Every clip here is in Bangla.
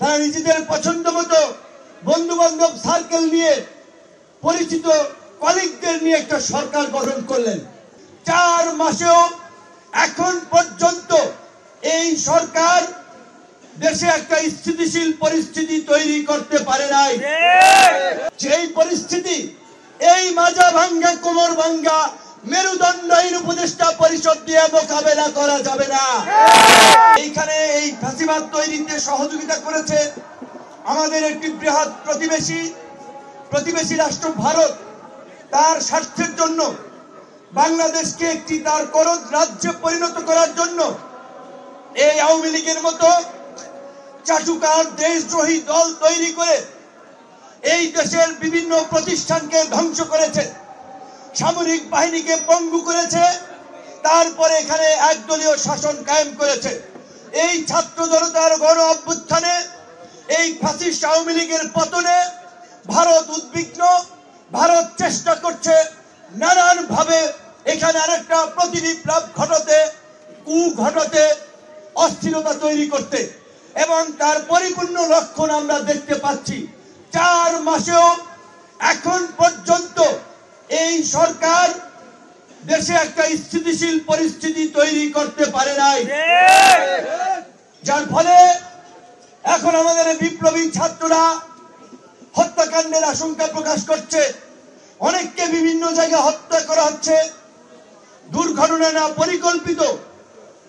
তারা নিজেদের পছন্দ মতো বন্ধু বান্ধব সার্কেল নিয়ে পরিচিত কলিগদের নিয়ে একটা সরকার গঠন করলেন। 4 মাসেও এখন পর্যন্ত এই সরকার দেশে একটা স্থিতিশীল পরিস্থিতি তৈরি করতে পারে নাই। যেই পরিস্থিতি এই মাজা ভাঙ্গা কোমর ভাঙ্গা মেরুদণ্ডহীন উপদেষ্টা পরিষদ দিয়ে মোকাবেলা করা যাবে না। এইখানে এই ফ্যাসিবাদ তৈরিতে সহযোগিতা করেছে আমাদের একটি বৃহৎ প্রতিবেশী রাষ্ট্র ভারত। তার স্বার্থের জন্য বাংলাদেশকে একটি তার করদ রাজ্যে পরিণত করার জন্য এই আওয়ামী লীগের মতো চাটুকার দেশদ্রোহী দল তৈরি করে এই দেশের বিভিন্ন প্রতিষ্ঠানকে ধ্বংস করেছে, সামরিক বাহিনীকে পঙ্গু করেছে, তারপরে এখানে একদলীয় শাসন কায়েম করেছে। এই ছাত্র জনতার গণ অভ্যুত্থানে, এই ফ্যাসিস্ট আওয়ামী লীগের পতনে ভারত উদ্বিগ্ন। ভারত চেষ্টা করছে নানান ভাবে এখানে আরেকটা প্রতিবিপ্লব ঘটাতে, অস্থিরতা তৈরি করতে, এবং তার পরিপূর্ণ লক্ষণ আমরা দেখতে পাচ্ছি। 4 মাসেও এখন পর্যন্ত এই সরকার দেশে একটা স্থিতিশীল পরিস্থিতি তৈরি করতে পারে নাই, যার ফলে এখন আমাদের বিপ্লবী ছাত্ররা হত্যাকাণ্ডের আশঙ্কা প্রকাশ করছে। অনেককে বিভিন্ন জায়গায় হত্যা করা হচ্ছে, দুর্ঘটনা না পরিকল্পিত,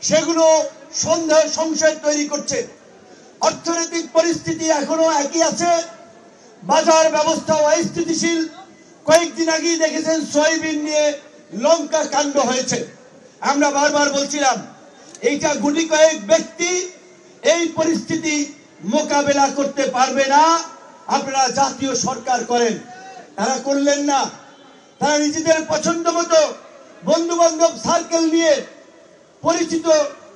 সেগুলো সন্দেহ সংশয় তৈরি করছে। অর্থনৈতিক পরিস্থিতি এখনো একই আছে, বাজার ব্যবস্থা অস্থিতিশীল। কয়েকদিন আগেই দেখেছেন সয়াবিন নিয়ে লঙ্কা কাণ্ড হয়েছে। আমরা বারবার বলছিলাম এইটা গুটি কয়েক ব্যক্তি এই পরিস্থিতি মোকাবেলা করতে পারবে না, আপনারা জাতীয় সরকার করেন। তারা করলেন না। তারা নিজেদের পছন্দ মতো বন্ধু বান্ধব সার্কেল নিয়ে পরিচিত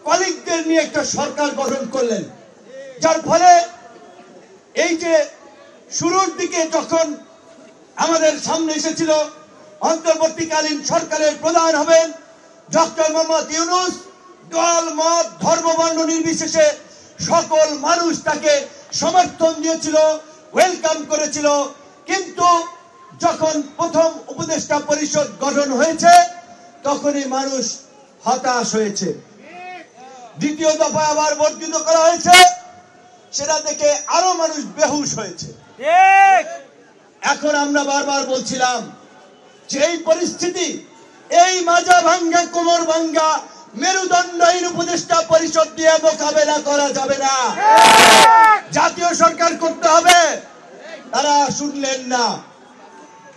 কলিগদের নিয়ে একটা সরকার গঠন করলেন, যার ফলে এই যে শুরুর দিকে যখন আমাদের সামনে এসেছিল অন্তর্বর্তীকালীন সরকারের প্রধান হবেন ডক্টর মোহাম্মদ ইউনূস, দল মত ধর্ম বর্ণ নির্বিশেষে সকল মানুষ তাকে সমর্থন দিয়েছিল, ওয়েলকাম করেছিল। কিন্তু যখন প্রথম উপদেষ্টা পরিষদ গঠন হয়েছে তখনই মানুষ হতাশ হয়েছে। দ্বিতীয় দফা আবার বর্ধিত করা হয়েছে, সেটা দেখে আরো মানুষ বেহুশ হয়েছে। এখন আমরা বারবার বলছিলাম যে এই পরিস্থিতি, এই মাজা ভাঙ্গা কোমর ভাঙ্গা মেরুদণ্ডহীন উপদেষ্টা পরিষদ দিয়ে মোকাবেলা করা যাবে না, জাতীয় সরকার করতে হবে। তারা শুনলেন না।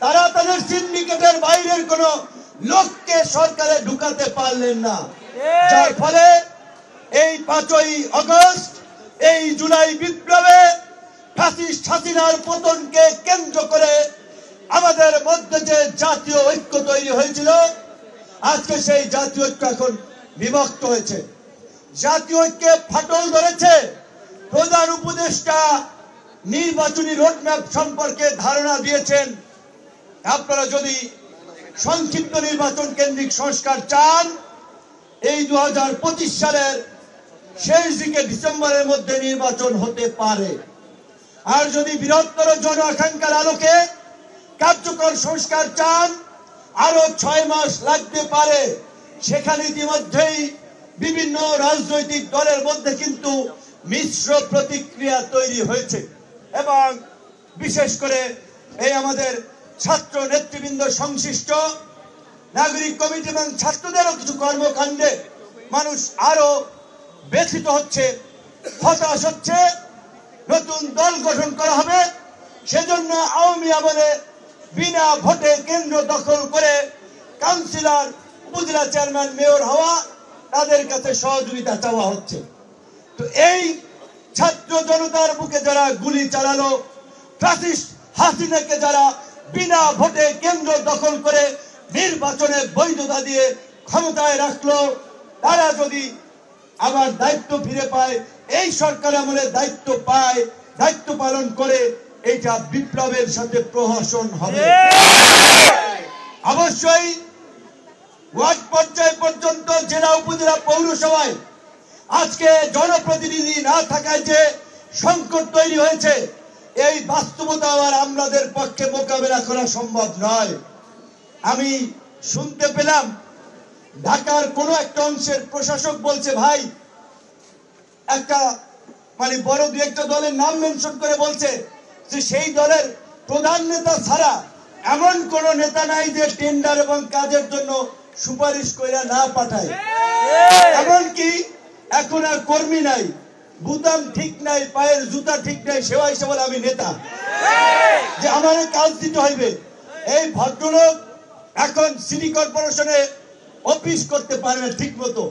তারা তাদের সিন্ডিকেটের বাইরের কোন লোককে সরকারে ঢুকাতে পারলেন না, যার ফলে এই 5ই আগস্ট, এই জুলাই বিপ্লবে ফ্যাসিস্ট হাসিনার পতনকে কেন্দ্র করে আমাদের মধ্যে যে জাতীয় ঐক্য তৈরি হয়েছিল, আজকে সেই জাতীয় ঐক্য এখন বিভক্ত হয়েছে। জাতীয় ঐক্যে ফাটল ধরেছে। প্রধান উপদেষ্টা নির্বাচনী রোডম্যাপ সম্পর্কে ধারণা দিয়েছেন। আপনারা যদি সংক্ষিপ্ত নির্বাচন কেন্দ্রিক সংস্কার চান, এই 2025 সালের শেষ দিকে ডিসেম্বরের মধ্যে নির্বাচন হতে পারে। আর যদি বৃহত্তর জন আকাঙ্ক্ষার আলোকে কার্যকর সংস্কার চান, আরো 6 মাস লাগতে পারে। সেখানে ইতিমধ্যেই বিভিন্ন রাজনৈতিক দলের মধ্যে কিন্তু মিশ্র প্রতিক্রিয়া তৈরি হয়েছে, এবং বিশেষ করে এই আমাদের ছাত্র নেতৃবৃন্দ সংশ্লিষ্ট নাগরিক কমিটি এবং ছাত্রদেরও কিছু কর্মকাণ্ডে মানুষ আরো ব্যথিত হচ্ছে, হতাশ হচ্ছে। নতুন দল গঠন করা হবে, সেজন্য আওয়ামী আমলে বিনা ভোটে কেন্দ্র দখল করে কাউন্সিলর, উপজেলা চেয়ারম্যান, মেয়র হওয়া, তাদের কাছে সহযোগিতা চাওয়া হচ্ছে। তো এই ছাত্র জনতার বুকে যারা গুলি চালালো, ফ্যাসিস্ট হাসিনাকে যারা বিনা ভোটে কেন্দ্র দখল করে নির্বাচনে বৈধতা দিয়ে ক্ষমতায় রাখলো, তারা যদি আবার দায়িত্ব ফিরে পায়, এই সরকার আমলে দায়িত্ব পালন করে, এটা বিপ্লবের সাথে প্রহসন হবে। অবশ্যই ওয়ার্ড পর্যায় পর্যন্ত জেলা, উপজেলা, পৌরসভায় আজকে জনপ্রতিনিধি না থাকায় যে সংকট তৈরি হয়েছে, এই বাস্তবতা আবার আমাদের পক্ষে মোকাবেলা করা সম্ভব নয়। আমি শুনতে পেলাম ঢাকার কোন একটা অংশের প্রশাসক বলছে, ভাই একটা মানে বড় দু একটা দলের নাম মেনশন করে বলছে যে সেই দলের প্রধান নেতা ছাড়া এমন কোন নেতা নাই যে টেন্ডার এবং কাজের জন্য সুপারিশ কইরা না পাঠায়। এমনকি এখন আর কর্মী নাই, বুতাম ঠিক নাই, পায়ের জুতা ঠিক নাই, সেবা হিসেবে আমি নেতা, যে আমার কাজ দিতে হইবে। এই ভদ্রলোক এখন সিটি কর্পোরেশনে অফিস করতে পারে না ঠিক মতো,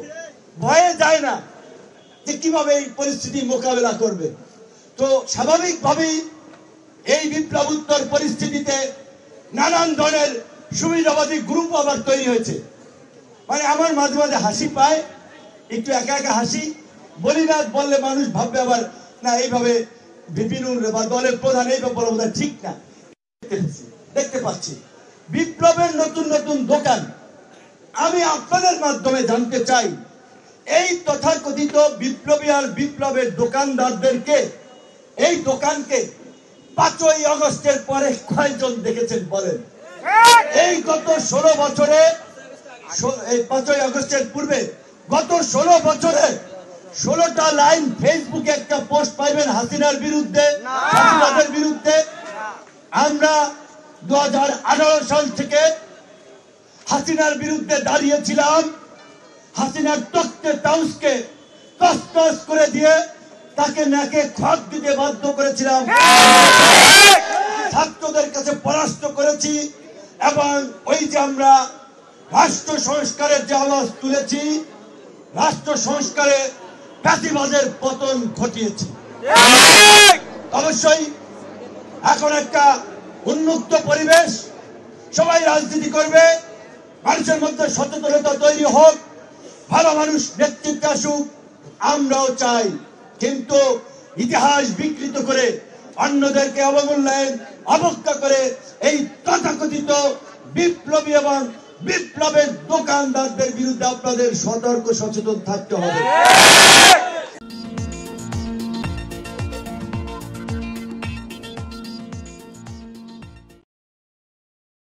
ভয়ে যায় না যে কিভাবে এই পরিস্থিতি মোকাবেলা করবে। তো স্বাভাবিকভাবেই এই বিপ্লবোত্তর পরিস্থিতিতে নানান ধরনের সুবিধাবাদী গ্রুপ আবার তৈরি হয়েছে। মানে আমার মাঝে মাঝে হাসি পায়, একটু একা একা হাসি, বলি না, বললে মানুষ ভাববে আবার না এইভাবে বিভিন্ন বা দলের প্রধান এইভাবে বলা বোধহয় ঠিক না। দেখতে পাচ্ছি বিপ্লবের নতুন নতুন দোকান। আমি আপনাদের মাধ্যমে জানতে চাই, এই তথাকথিত বিপ্লবী আর বিপ্লবের দোকানদারদেরকে, এই দোকানকে 5ই আগস্টের পরে কয়জন দেখেছেন বলেন? এই গত 16 বছরে, এই 5ই আগস্টের পূর্বে গত 16 বছরে 16টা লাইন ফেসবুকে একটা পোস্ট পাইবেন হাসিনার বিরুদ্ধে, হাসিনাদের বিরুদ্ধে। আমরা 2018 সাল থেকে হাসিনার বিরুদ্ধে দাঁড়িয়েছিলাম, হাসিনার তক্তে তাউসকে তসতস করে দিয়ে তাকে নাকে খত দিতে বাধ্য করেছিলাম, ছাত্রদের কাছে পরাস্ত করেছি, এবং ওই যে আমরা রাষ্ট্র সংস্কারের যে আওয়াজ তুলেছি, রাষ্ট্র সংস্কারে ফ্যাসিবাদের পতন ঘটিয়েছি। অবশ্যই এখন একটা উন্মুক্ত পরিবেশ, সবাই রাজনীতি করবে, মানুষের মধ্যে সচেতনতা তৈরি হোক, ভালো মানুষ নেতৃত্বে আসুক, আমরাও চাই। কিন্তু ইতিহাস বিকৃত করে, অন্যদেরকে অবমূল্যায়ন অবজ্ঞা করে এই তথাকথিত বিপ্লবী এবং বিপ্লবের দোকানদারদের বিরুদ্ধে আপনাদের সতর্ক সচেতন থাকতে হবে।